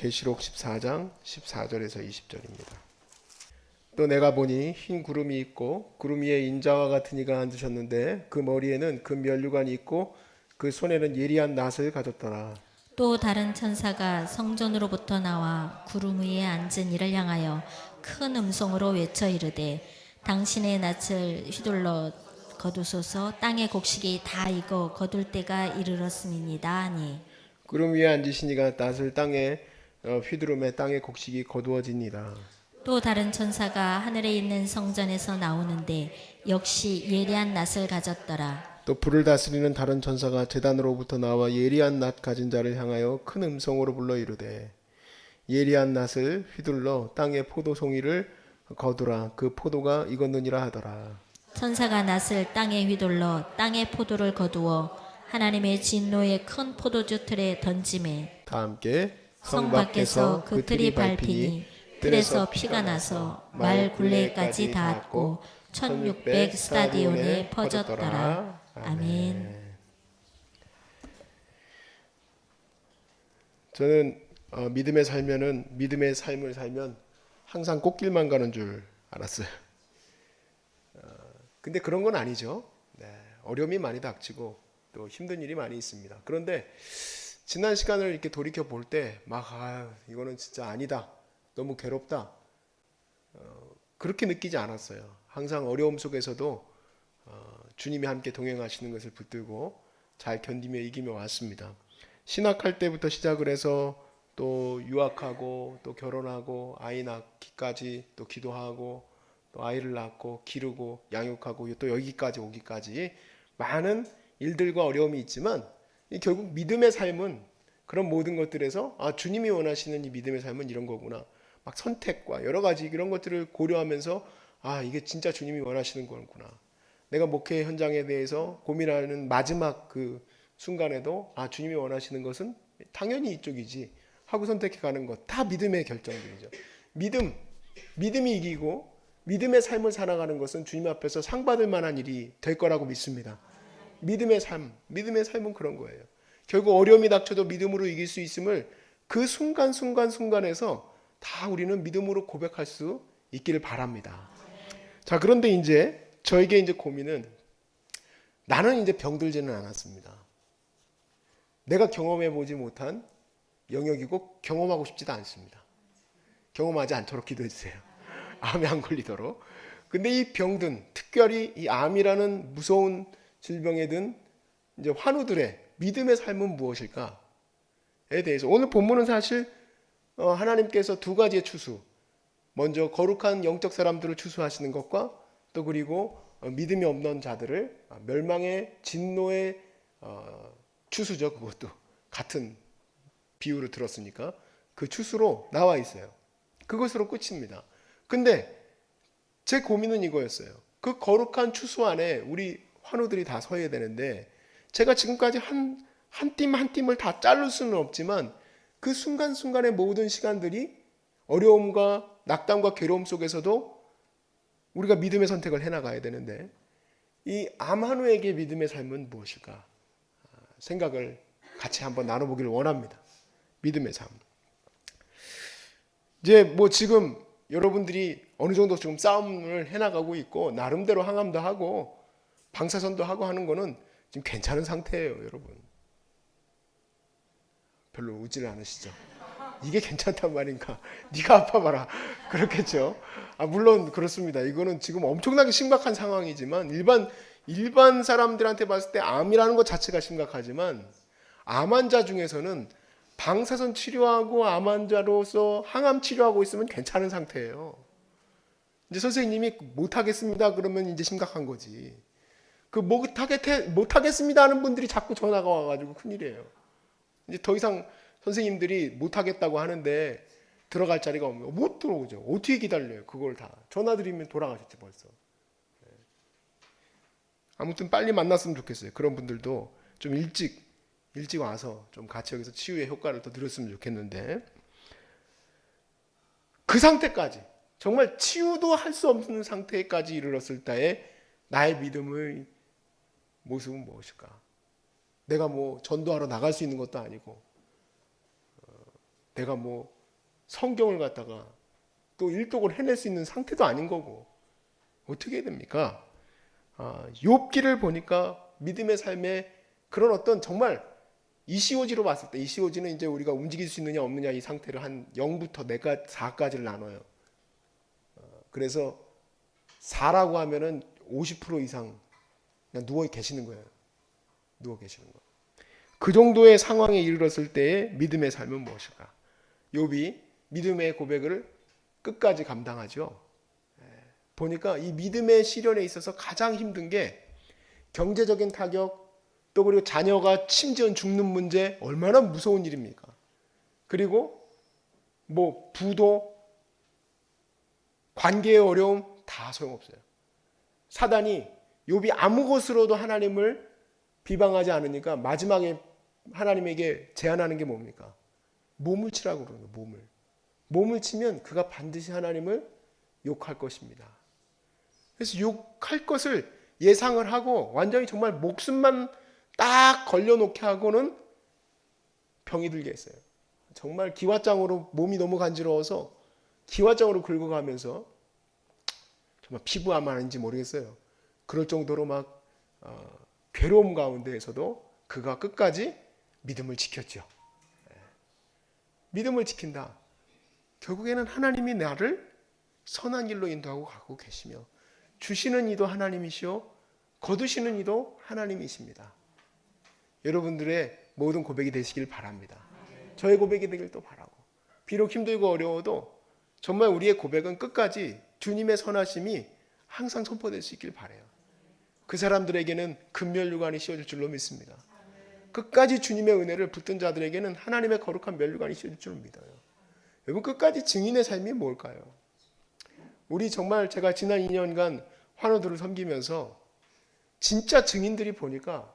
계시록 14장 14절에서 20절입니다. 또 내가 보니 흰 구름이 있고 구름 위에 인자와 같은 이가 앉으셨는데 그 머리에는 금 면류관이 있고 그 손에는 예리한 낫을 가졌더라. 또 다른 천사가 성전으로부터 나와 구름 위에 앉은 이를 향하여 큰 음성으로 외쳐 이르되 당신의 낯을 휘둘러 거두소서. 땅의 곡식이 다 익어 거둘 때가 이르렀음이니이다 하니 구름 위에 앉으신 이가 낫을 땅에 휘두르매 땅의 곡식이 거두어지니라. 또 다른 천사가 하늘에 있는 성전에서 나오는데 역시 예리한 낫을 가졌더라. 또 불을 다스리는 다른 천사가 제단으로부터 나와 예리한 낫 가진 자를 향하여 큰 음성으로 불러 이르되 예리한 낫을 휘둘러 땅의 포도송이를 거두라. 그 포도가 익었느니라 하더라. 천사가 낫을 땅에 휘둘러 땅의 포도를 거두어 하나님의 진노의 큰 포도주 틀에 던지매 다 함께 성 밖에서 그 틀이 밟히니 뜰에서 피가 나서 말 굴레까지 닿았고 1600 스타디온에 퍼졌더라. 아멘. 저는 믿음의 삶을 살면 항상 꽃길만 가는 줄 알았어요. 근데 그런 건 아니죠. 네, 어려움이 많이 닥치고 또 힘든 일이 많이 있습니다. 그런데 지난 시간을 이렇게 돌이켜 볼 때 막 이거는 진짜 아니다. 너무 괴롭다. 그렇게 느끼지 않았어요. 항상 어려움 속에서도 주님이 함께 동행하시는 것을 붙들고 잘 견디며 이기며 왔습니다. 신학할 때부터 시작을 해서 또 유학하고 또 결혼하고 아이 낳기까지 또 기도하고 또 아이를 낳고 기르고 양육하고 또 여기까지 오기까지 많은 일들과 어려움이 있지만 결국 믿음의 삶은 그런 모든 것들에서 주님이 원하시는 이 믿음의 삶은 이런 거구나. 막 선택과 여러 가지 이런 것들을 고려하면서 이게 진짜 주님이 원하시는 거구나. 내가 목회 현장에 대해서 고민하는 마지막 그 순간에도 주님이 원하시는 것은 당연히 이쪽이지 하고 선택해 가는 것 다 믿음의 결정들이죠. 믿음이 이기고 믿음의 삶을 살아가는 것은 주님 앞에서 상 받을 만한 일이 될 거라고 믿습니다. 믿음의 삶은 그런 거예요. 결국 어려움이 닥쳐도 믿음으로 이길 수 있음을 그 순간에서 다 우리는 믿음으로 고백할 수 있기를 바랍니다. 자, 그런데 이제 저에게 이제 고민은 나는 이제 병들지는 않았습니다. 내가 경험해 보지 못한 영역이고 경험하고 싶지도 않습니다. 경험하지 않도록 기도해 주세요. 암에 안 걸리도록. 근데 이 병든 특별히 이 암이라는 무서운 질병에 든 이제 환우들의 믿음의 삶은 무엇일까에 대해서 오늘 본문은 사실 하나님께서 두 가지의 추수, 먼저 거룩한 영적 사람들을 추수하시는 것과 또 그리고 믿음이 없는 자들을 멸망의 진노의 추수죠. 그것도 같은 비유를 들었으니까 그 추수로 나와 있어요. 그것으로 끝입니다. 근데 제 고민은 이거였어요. 그 거룩한 추수 안에 우리 환우들이 다 서야 되는데 제가 지금까지 한 뼘 한 뼘을 다 자를 수는 없지만 그 순간순간의 모든 시간들이 어려움과 낙담과 괴로움 속에서도 우리가 믿음의 선택을 해나가야 되는데 이 암 환우에게 믿음의 삶은 무엇일까 생각을 같이 한번 나눠보기를 원합니다. 믿음의 삶. 이제 뭐 지금 여러분들이 어느 정도 지금 싸움을 해나가고 있고 나름대로 항암도 하고 방사선도 하고 하는 거는 지금 괜찮은 상태예요, 여러분. 별로 웃지를 않으시죠? 이게 괜찮단 말인가? 네가 아파봐라. 그렇겠죠? 물론 그렇습니다. 이거는 지금 엄청나게 심각한 상황이지만 일반 사람들한테 봤을 때 암이라는 것 자체가 심각하지만 암 환자 중에서는 방사선 치료하고 암 환자로서 항암 치료하고 있으면 괜찮은 상태예요. 이제 선생님이 못하겠습니다 그러면 이제 심각한 거지. 그 못하겠습니다 하는 분들이 자꾸 전화가 와가지고 큰일이에요. 이제 더 이상 선생님들이 못하겠다고 하는데 들어갈 자리가 없는 못 들어오죠. 어떻게 기다려요? 그걸 다 전화드리면 돌아가셨지 벌써. 아무튼 빨리 만났으면 좋겠어요. 그런 분들도 좀 일찍 와서 좀 같이 여기서 치유의 효과를 더 누렸으면 좋겠는데 그 상태까지 정말 치유도 할 수 없는 상태까지 이르렀을 때에 나의 믿음의 모습은 무엇일까? 내가 뭐 전도하러 나갈 수 있는 것도 아니고 내가 뭐 성경을 갖다가 또 일독을 해낼 수 있는 상태도 아닌 거고 어떻게 해야 됩니까? 욥기를 보니까 믿음의 삶에 그런 어떤 정말 이시오지로 봤을 때, 이시오지는 이제 우리가 움직일 수 있느냐 없느냐 이 상태를 한 0부터 4까지를 나눠요. 그래서 4라고 하면은 50% 이상 그냥 누워 계시는 거예요. 누워 계시는 거. 그 정도의 상황에 이르렀을 때의 믿음의 삶은 무엇일까? 욥이 믿음의 고백을 끝까지 감당하죠. 보니까 이 믿음의 시련에 있어서 가장 힘든 게 경제적인 타격, 또 그리고 자녀가 심지어 죽는 문제, 얼마나 무서운 일입니까? 그리고 뭐 부도, 관계의 어려움 다 소용없어요. 사단이 욥이 아무 것으로도 하나님을 비방하지 않으니까 마지막에 하나님에게 제안하는 게 뭡니까? 몸을 치라고 그러는 거예요. 몸을 치면 그가 반드시 하나님을 욕할 것입니다. 그래서 욕할 것을 예상을 하고 완전히 정말 목숨만 딱 걸려놓게 하고는 병이 들게 했어요. 정말 기왓장으로 몸이 너무 간지러워서 기왓장으로 긁어가면서 정말 피부암 아닌지 모르겠어요. 그럴 정도로 막 괴로움 가운데에서도 그가 끝까지 믿음을 지켰죠. 믿음을 지킨다. 결국에는 하나님이 나를 선한 길로 인도하고 가고 계시며 주시는 이도 하나님이시오 거두시는 이도 하나님이십니다. 여러분들의 모든 고백이 되시길 바랍니다. 저의 고백이 되길 또 바라고 비록 힘들고 어려워도 정말 우리의 고백은 끝까지 주님의 선하심이 항상 선포될 수 있길 바라요. 그 사람들에게는 금면류관이 씌워질 줄로 믿습니다. 끝까지 주님의 은혜를 붙든 자들에게는 하나님의 거룩한 면류관이 씌워질 줄로 믿어요. 여러분 끝까지 증인의 삶이 뭘까요? 우리 정말 제가 지난 2년간 환우들을 섬기면서 진짜 증인들이 보니까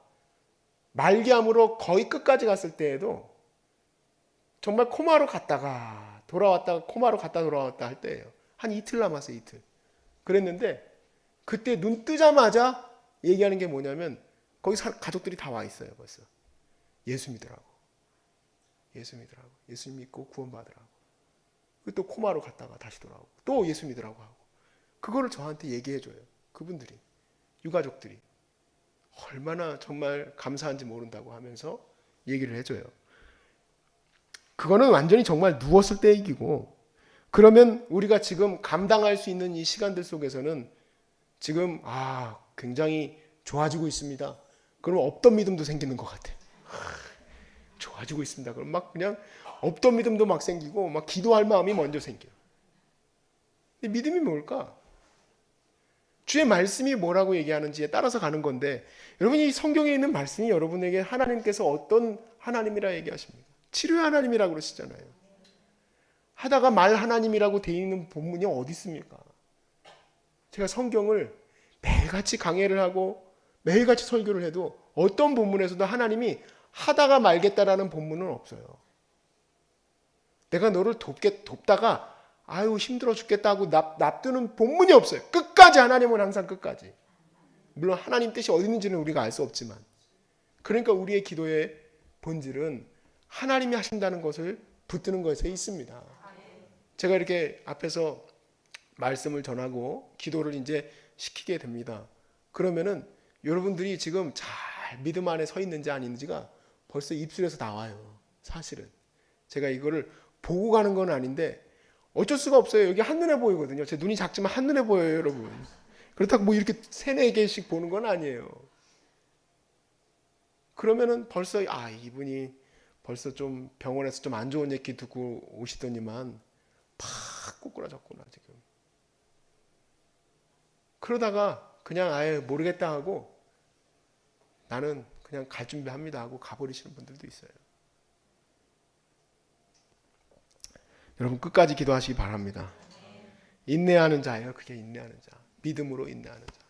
말기암으로 거의 끝까지 갔을 때에도 정말 코마로 갔다가 돌아왔다가 코마로 갔다 돌아왔다 할 때예요. 한 이틀 남았어요. 이틀. 그랬는데 그때 눈 뜨자마자 얘기하는 게 뭐냐면 거기 가족들이 다 와 있어요. 벌써. 예수 믿으라고. 예수 믿으라고. 예수 믿고 구원받으라고. 또 코마로 갔다가 다시 돌아오고 또 예수 믿으라고 하고 그거를 저한테 얘기해줘요. 그분들이 유가족들이 얼마나 정말 감사한지 모른다고 하면서 얘기를 해줘요. 그거는 완전히 정말 누웠을 때 얘기고 그러면 우리가 지금 감당할 수 있는 이 시간들 속에서는 지금 굉장히 좋아지고 있습니다. 그럼 없던 믿음도 생기는 것 같아. 좋아지고 있습니다. 그럼 막 그냥 없던 믿음도 막 생기고 막 기도할 마음이 먼저 생겨요. 근데 믿음이 뭘까? 주의 말씀이 뭐라고 얘기하는지에 따라서 가는 건데 여러분이 이 성경에 있는 말씀이 여러분에게 하나님께서 어떤 하나님이라 얘기하십니까? 치료의 하나님이라고 그러시잖아요. 하다가 말 하나님이라고 되어 있는 본문이 어디 있습니까? 제가 성경을 매일같이 강해를 하고 매일같이 설교를 해도 어떤 본문에서도 하나님이 하다가 말겠다라는 본문은 없어요. 내가 너를 돕다가 힘들어 죽겠다고 납두는 본문이 없어요. 끝까지 하나님은 항상 끝까지. 물론 하나님 뜻이 어디 있는지는 우리가 알 수 없지만 그러니까 우리의 기도의 본질은 하나님이 하신다는 것을 붙드는 것에 있습니다. 제가 이렇게 앞에서 말씀을 전하고 기도를 이제 시키게 됩니다. 그러면은 여러분들이 지금 잘 믿음 안에 서 있는지 아닌지가 벌써 입술에서 나와요. 사실은 제가 이거를 보고 가는 건 아닌데 어쩔 수가 없어요. 여기 한눈에 보이거든요. 제 눈이 작지만 한눈에 보여요, 여러분. 그렇다고 뭐 이렇게 3-4개씩 보는 건 아니에요. 그러면은 벌써 이분이 벌써 좀 병원에서 좀 안 좋은 얘기 듣고 오시더니만 팍 꼬꾸라졌구나 지금. 그러다가 그냥 아예 모르겠다 하고 나는 그냥 갈 준비합니다 하고 가버리시는 분들도 있어요. 여러분 끝까지 기도하시기 바랍니다. 인내하는 자예요. 그게 인내하는 자. 믿음으로 인내하는 자.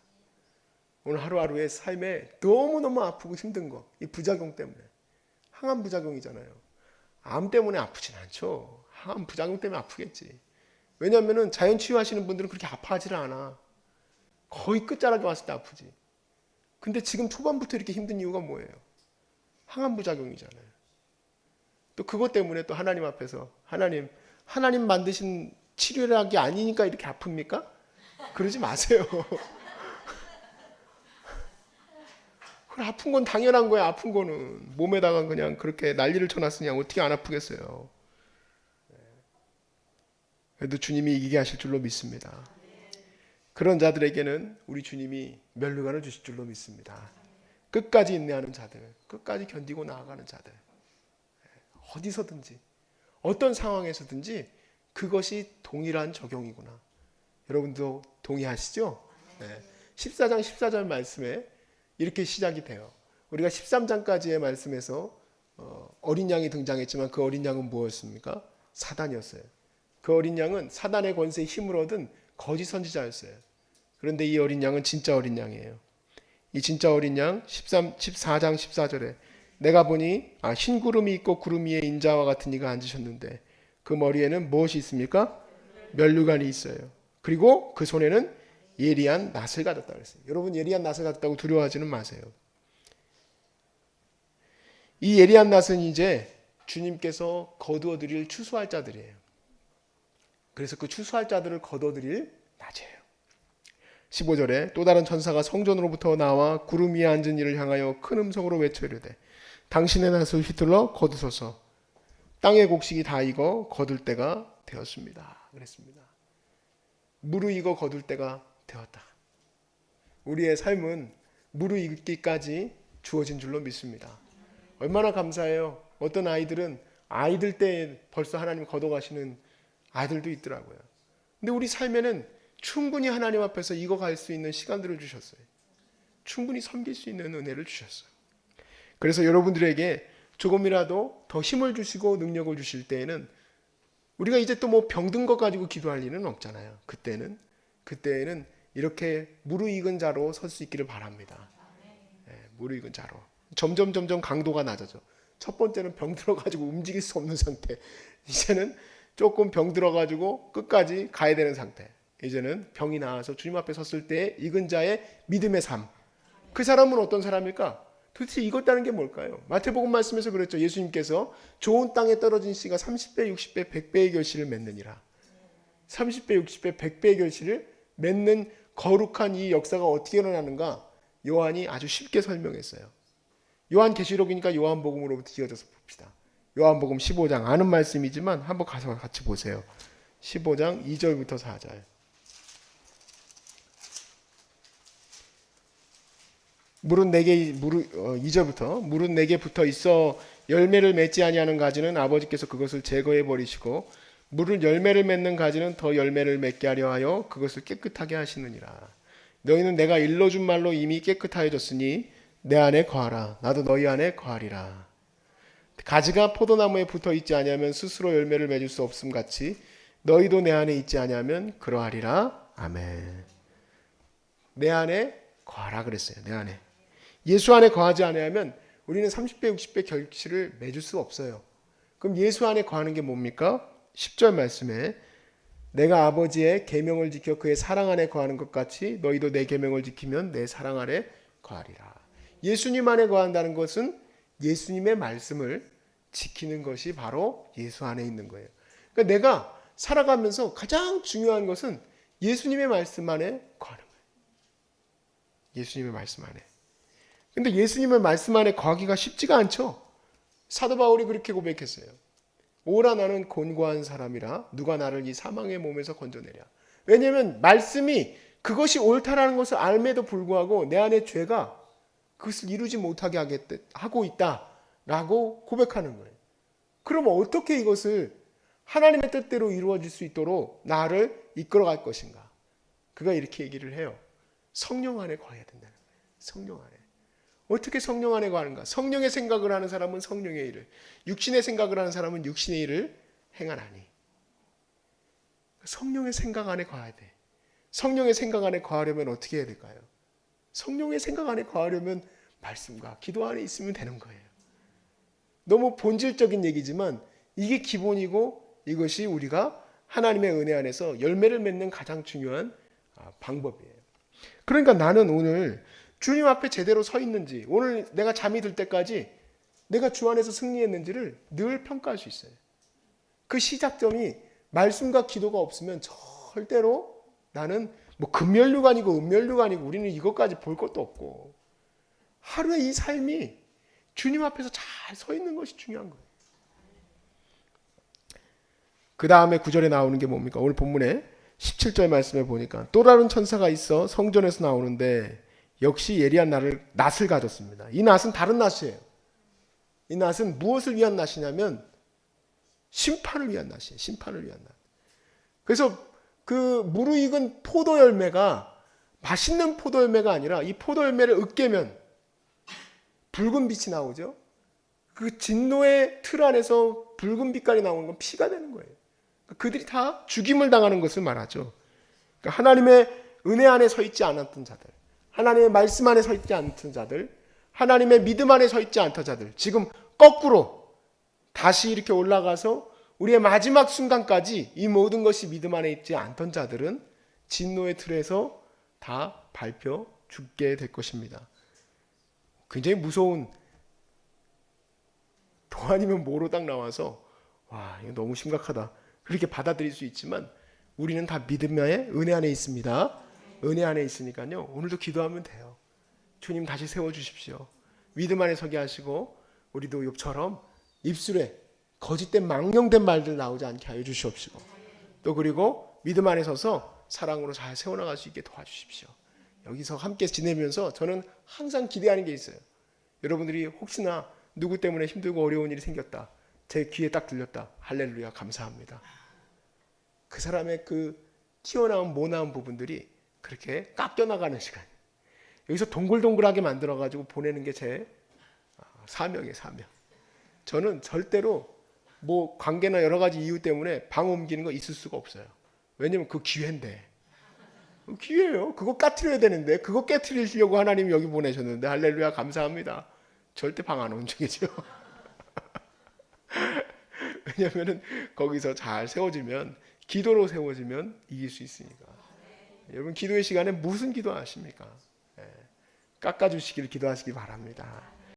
오늘 하루하루의 삶에 너무너무 아프고 힘든 거. 이 부작용 때문에. 항암 부작용이잖아요. 암 때문에 아프진 않죠. 항암 부작용 때문에 아프겠지. 왜냐하면 자연 치유하시는 분들은 그렇게 아파하지를 않아. 거의 끝자락에 왔을 때 아프지. 근데 지금 초반부터 이렇게 힘든 이유가 뭐예요? 항암 부작용이잖아요. 또 그것 때문에 또 하나님 앞에서 하나님 하나님 만드신 치료약이 아니니까 이렇게 아픕니까? 그러지 마세요. 아픈 건 당연한 거야. 아픈 거는 몸에다가 그냥 그렇게 난리를 쳐놨으니 어떻게 안 아프겠어요. 그래도 주님이 이기게 하실 줄로 믿습니다. 그런 자들에게는 우리 주님이 면류관을 주실 줄로 믿습니다. 끝까지 인내하는 자들, 끝까지 견디고 나아가는 자들, 어디서든지 어떤 상황에서든지 그것이 동일한 적용이구나. 여러분도 동의하시죠? 14장 14절 말씀에 이렇게 시작이 돼요. 우리가 13장까지의 말씀에서 어린 양이 등장했지만 그 어린 양은 무엇입니까? 사단이었어요. 그 어린 양은 사단의 권세에 힘을 얻은 거짓 선지자였어요. 그런데 이 어린 양은 진짜 어린 양이에요. 이 진짜 어린 양 14장 14절에 내가 보니 흰 구름이 있고 구름 위에 인자와 같은 이가 앉으셨는데 그 머리에는 무엇이 있습니까? 면류관이 있어요. 그리고 그 손에는 예리한 낫을 가졌다고 했어요. 여러분 예리한 낫을 가졌다고 두려워하지는 마세요. 이 예리한 낫은 이제 주님께서 거두어 드릴 추수할 자들이에요. 그래서 그 추수할 자들을 거두어 드릴 낮이에요. 15절에 또 다른 천사가 성전으로부터 나와 구름 위에 앉은 이를 향하여 큰 음성으로 외쳐 이르되 당신의 낫을 휘둘러 거두소서 땅의 곡식이 다 익어 거둘 때가 되었습니다. 그랬습니다. 무르익어 거둘 때가 되었다. 우리의 삶은 무르익기까지 주어진 줄로 믿습니다. 얼마나 감사해요. 어떤 아이들은 아이들 때 벌써 하나님 거둬가시는 아이들도 있더라고요. 근데 우리 삶에는 충분히 하나님 앞에서 익어갈 수 있는 시간들을 주셨어요. 충분히 섬길 수 있는 은혜를 주셨어요. 그래서 여러분들에게 조금이라도 더 힘을 주시고 능력을 주실 때에는 우리가 이제 또 뭐 병든 것 가지고 기도할 일은 없잖아요. 그때에는 이렇게 무르익은 자로 설 수 있기를 바랍니다. 무르익은 자로. 점점 강도가 낮아져. 첫 번째는 병 들어가지고 움직일 수 없는 상태. 이제는 조금 병 들어가지고 끝까지 가야 되는 상태. 이제는 병이 나아서 주님 앞에 섰을 때 익은 자의 믿음의 삶. 그 사람은 어떤 사람일까? 도대체 익었다는 게 뭘까요? 마태복음 말씀에서 그랬죠. 예수님께서 좋은 땅에 떨어진 씨가 30배, 60배, 100배의 결실을 맺느니라. 30배, 60배, 100배의 결실을 맺는 거룩한 이 역사가 어떻게 일어나는가? 요한이 아주 쉽게 설명했어요. 요한계시록이니까 요한복음으로부터 이어져서 봅시다. 요한복음 15장 아는 말씀이지만 한번 가서 같이 보세요. 15장 2절부터 4절. 물은 내게 2절부터 물은 내게 붙어 있어 열매를 맺지 아니하는 가지는 아버지께서 그것을 제거해 버리시고 물을 열매를 맺는 가지는 더 열매를 맺게 하려 하여 그것을 깨끗하게 하시느니라. 너희는 내가 일러준 말로 이미 깨끗하여졌으니 내 안에 거하라. 나도 너희 안에 거하리라. 가지가 포도나무에 붙어 있지 아니하면 스스로 열매를 맺을 수 없음 같이 너희도 내 안에 있지 아니하면 그러하리라. 아멘. 내 안에 거하라 그랬어요. 내 안에. 예수 안에 거하지 아니하면 우리는 30배, 60배 결실을 맺을 수 없어요. 그럼 예수 안에 거하는 게 뭡니까? 10절 말씀에 내가 아버지의 계명을 지켜 그의 사랑 안에 거하는 것 같이 너희도 내 계명을 지키면 내 사랑 안에 거하리라. 예수님 안에 거한다는 것은 예수님의 말씀을 지키는 것이 바로 예수 안에 있는 거예요. 그러니까 내가 살아가면서 가장 중요한 것은 예수님의 말씀 안에 거하는 거예요. 예수님의 말씀 안에. 근데 예수님의 말씀 안에 거하기가 쉽지가 않죠. 사도 바울이 그렇게 고백했어요. 오라 나는 곤고한 사람이라 누가 나를 이 사망의 몸에서 건져내랴. 왜냐하면 말씀이 그것이 옳다라는 것을 알매도 불구하고 내 안에 죄가 그것을 이루지 못하게 하고 있다라고 고백하는 거예요. 그러면 어떻게 이것을 하나님의 뜻대로 이루어질 수 있도록 나를 이끌어갈 것인가? 그가 이렇게 얘기를 해요. 성령 안에 거해야 된다는 거예요. 성령 안에. 어떻게 성령 안에 거하는가? 성령의 생각을 하는 사람은 성령의 일을, 육신의 생각을 하는 사람은 육신의 일을 행하나니. 성령의 생각 안에 거해야 돼. 성령의 생각 안에 거하려면 어떻게 해야 될까요? 성령의 생각 안에 거하려면 말씀과 기도 안에 있으면 되는 거예요. 너무 본질적인 얘기지만 이게 기본이고 이것이 우리가 하나님의 은혜 안에서 열매를 맺는 가장 중요한 방법이에요. 그러니까 나는 오늘 주님 앞에 제대로 서 있는지, 오늘 내가 잠이 들 때까지 내가 주 안에서 승리했는지를 늘 평가할 수 있어요. 그 시작점이 말씀과 기도가 없으면 절대로 나는 뭐 금연류가 아니고 음연류가 아니고 우리는 이것까지 볼 것도 없고 하루의 이 삶이 주님 앞에서 잘 서 있는 것이 중요한 거예요. 그 다음에 9절에 나오는 게 뭡니까? 오늘 본문에 17절 말씀에 보니까 또 다른 천사가 있어 성전에서 나오는데 역시 예리한 낫을 가졌습니다. 이 낫은 다른 낫이에요. 이 낫은 무엇을 위한 낫이냐면 심판을 위한 낫이에요. 심판을 위한 낫. 그래서 그 무르익은 포도 열매가 맛있는 포도 열매가 아니라 이 포도 열매를 으깨면 붉은 빛이 나오죠. 그 진노의 틀 안에서 붉은 빛깔이 나오는 건 피가 되는 거예요. 그들이 다 죽임을 당하는 것을 말하죠. 그러니까 하나님의 은혜 안에 서 있지 않았던 자들, 하나님의 말씀 안에 서 있지 않던 자들, 하나님의 믿음 안에 서 있지 않던 자들, 지금 거꾸로 다시 이렇게 올라가서 우리의 마지막 순간까지 이 모든 것이 믿음 안에 있지 않던 자들은 진노의 틀에서 다 밟혀 죽게 될 것입니다. 굉장히 무서운, 도 아니면 뭐로 딱 나와서 와, 이거 너무 심각하다 그렇게 받아들일 수 있지만 우리는 다 믿음의 은혜 안에 있습니다. 은혜 안에 있으니까요, 오늘도 기도하면 돼요. 주님 다시 세워주십시오. 믿음 안에 서게 하시고 우리도 욥처럼 입술에 거짓된 망령된 말들 나오지 않게 하여 주시옵시고, 또 그리고 믿음 안에 서서 사랑으로 잘 세워나갈 수 있게 도와주십시오. 여기서 함께 지내면서 저는 항상 기대하는 게 있어요. 여러분들이 혹시나 누구 때문에 힘들고 어려운 일이 생겼다, 제 귀에 딱 들렸다, 할렐루야 감사합니다. 그 사람의 그 튀어나온 모나운 부분들이 그렇게 깎여나가는 시간, 여기서 동글동글하게 만들어가지고 보내는 게 제 사명이에요. 사명. 저는 절대로 뭐 관계나 여러 가지 이유 때문에 방 옮기는 거 있을 수가 없어요. 왜냐면 그 기회인데, 기회예요. 그거 깨트려야 되는데 그거 깨트리시려고 하나님이 여기 보내셨는데 할렐루야 감사합니다. 절대 방 안 옮기죠. 왜냐면은 거기서 잘 세워지면, 기도로 세워지면 이길 수 있으니까. 여러분 기도의 시간에 무슨 기도 하십니까? 깎아주시기를 기도하시기 바랍니다.